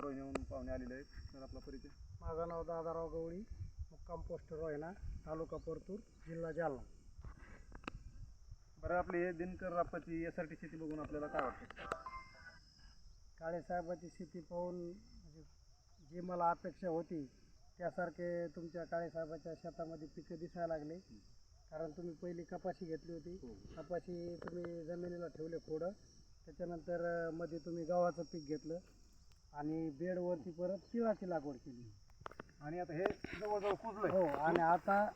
रोहिणी म्हणून पाहुणे आलेले आहेत. तर आपला परिचय. माझं नाव दादाराव गवळी, मुक्काम पोस्ट रोहिणा, तालुका परतूर, जिल्हा जालना. बरं, आपली हे दिनकर रापाची SRT शेती बघून आपल्याला काय वाटतं? काळेसाहेबाची शेती पाहून म्हणजे जी मला अपेक्षा होती त्यासारखे तुमच्या काळेसाहेबाच्या शेतामध्ये पिकं दिसायला लागले. कारण तुम्ही पहिली कपाशी घेतली होती, कपाशी तुम्ही जमिनीला ठेवले पुढं, त्याच्यानंतर मध्ये तुम्ही गव्हाचं पीक घेतलं आणि बेडवरती परत तिळाची लागवड केली. आणि आता हे जवळजवळ कुजलंय. हो, आणि आता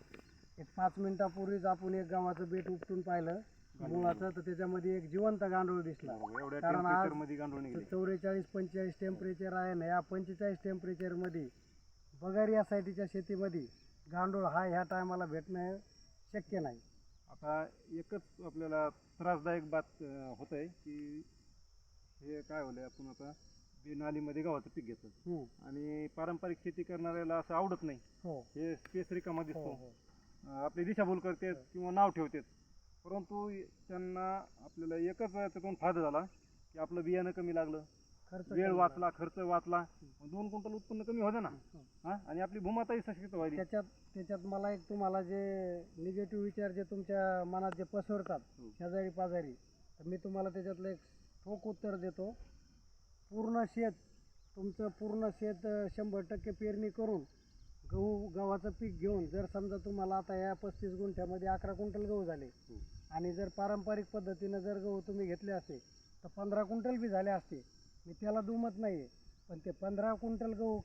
एक 5 मिनिटापूर्वीच आपण एक गव्हाचं बेट उपटून पाहिलं मुळाचं, तर त्याच्यामध्ये एक जिवंत गांडूळ दिसला. एवढ्या कारण आज टेम्परेचरमध्ये गांडूळ निघाले. 44-45 टेम्परेचर आहे ना, या 45 टेम्परेचरमध्ये बगारी SITच्या शेतीमध्ये गांडूळ हा ह्या टायमाला भेटणं शक्य नाही. आता एकच आपल्याला त्रासदायक बात होत आहे की हे काय होलंय, आपण आता नालीमध्ये गव्हाचं पीक घेतलं आणि पारंपरिक शेती करणाऱ्याला असं आवडत नाही. हो, हे स्पेस रिकामा दिसतो. हो. आपली दिशाभूल करतात किंवा नाव ठेवतात. परंतु त्यांना आपल्याला एकच त्यातून फायदा झाला की आपलं बियाणं कमी लागलं, खर्च वेळ कमी वाचला, खर्च वाचला, 2 क्विंटल उत्पन्न कमी होतं ना. हा, आणि आपली भूमाताही सशक्त व्हायली. त्याच्यात मला एक तुम्हाला जे निगेटिव्ह विचार जे तुमच्या मनात जे पसरतात शेजारी पाजारी, तर मी तुम्हाला त्याच्यातलं एक ठोक उत्तर देतो. पूर्ण शेत 100% पेरणी करून गव्हाचं पीक घेऊन जर समजा तुम्हाला आता या 35 गुंठ्यामध्ये 11 क्विंटल गहू झाले आणि जर पारंपरिक पद्धतीनं जर गहू तुम्ही घेतले असते तर 15 क्विंटल बी झाले असते. मी त्याला दुमत नाही आहे, पण ते 15 क्विंटल गहू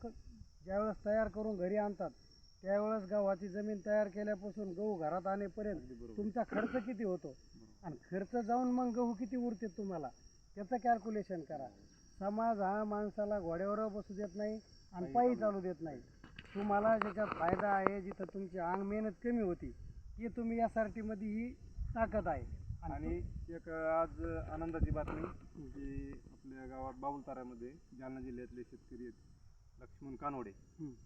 ज्यावेळेस तयार करून घरी आणतात त्यावेळेस गव्हाची जमीन तयार केल्यापासून गहू घरात आणेपर्यंत तुमचा खर्च किती होतो आणि खर्च जाऊन मग गहू किती उरते तुम्हाला, त्याचं कॅल्क्युलेशन करा. समाज हा माणसाला घोड्यावर बसू देत नाही आणि पायी चालू देत नाही. तुम्हाला ज्याच्यात फायदा आहे, जिथं तुमची अंग मेहनत कमी होती, ती तुम्ही SRTमध्ये ही ताकद आहे. आणि एक आज आनंदाची बातमी की आपल्या गावात बाबुलताऱ्यामध्ये जालना जिल्ह्यातले शेतकरी आहेत लक्ष्मण कानोडे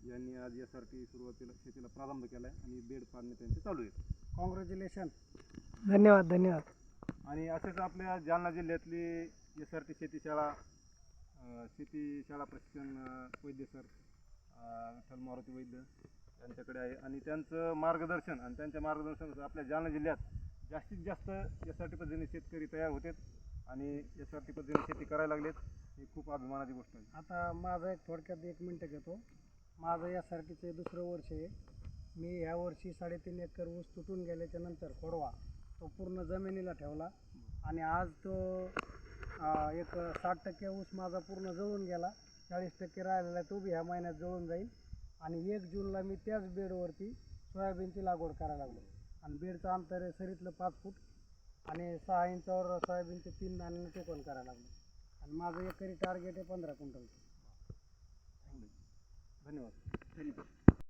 यांनी आज SRT सुरुवातीला शेतीला प्रारंभ केला आहे आणि बेड पाडणे त्यांचे चालू आहे. कॉंग्रॅच्युलेशन, धन्यवाद. आणि असेच आपल्या जालना जिल्ह्यातली SRT शेती शाळा प्रशिक्षण वैद्य सर विठ्ठल मारुती वैद्य यांच्याकडे आहे आणि त्यांचं मार्गदर्शन आणि त्यांच्या मार्गदर्शनानुसार आपल्या जालना जिल्ह्यात जास्तीत जास्त SRT पद्धतीने शेतकरी तयार होतात आणि SRT पद्धतीने शेती करायला लागलेत. ही खूप अभिमानाची गोष्ट आहे. आता माझं एक थोडक्यात 1 मिनटं घेतो. माझं SRTचं 2रं वर्ष आहे. मी ह्या वर्षी 3.5 एकर ऊस तुटून गेल्याच्या नंतर खोडवा तो पूर्ण जमिनीला ठेवला आणि आज तो एक 60% ऊस माझा पूर्ण जळून गेला. 40% राहिलेला आहे, तो बी ह्या महिन्यात जळून जाईल. आणि 1 जूनला मी त्याच बेडवरती सोयाबीनची लागवड करायला लागलो आणि बेडचं अंतर आहे सरीतलं 5 फूट आणि 6 इंचावर सोयाबीनचे 3 दाणे टोकन करायला लागलो आणि माझं एकरी टार्गेट आहे 15 क्विंटल. धन्यवाद.